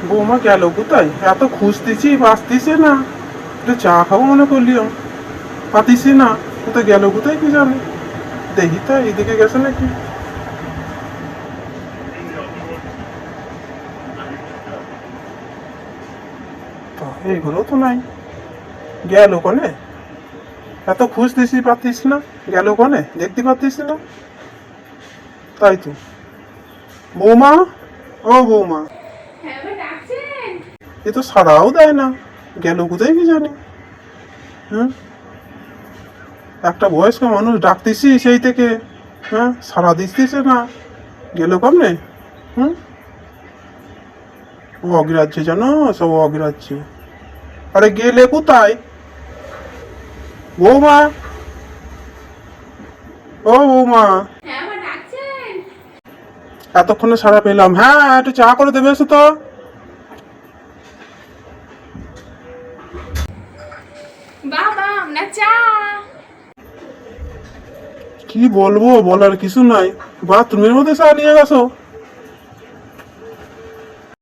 বৌমা গেল কোথায়? এত খুঁজতেছি বাঁচতেছে না। একটু চা খাবো মনে করলিও, পাতিছি না। কোথায় গেল কোথায় কি জানি। দেখি তো এদিকে গেছে নাকি। তো এইগুলো তো নাই। গেল কোনে? এত খুঁজতেছি পাতিস না। গেল কোনে দেখতে পাতিস না। তাই তো। বৌমা, ও বৌমা, হ্যাঁ ভাই ডাকছেন? এ তো সাড়াও দেয় না। গেল কোথায় কি জানি। হ্যাঁ, একটা বয়স্ক মানুষ ডাকতেছি সেই থেকে। হ্যাঁ, সাড়া দিতেছে না। গেল কেমনে? হুম, অগ্রাহ্য জানো, সব অগ্রাহ্য। আরে গেলে কোথায়? বৌমা, ও বৌমা, হ্যাঁ ভাই ডাকছেন? এতক্ষণে সাড়া পেলাম। হ্যাঁ, একটু চা করে দেবে এসো তো। বাবা আপনার চা। কি বলবো, বলার কিছু নাই। বাথরুমের মধ্যে চা নিয়ে গেছো?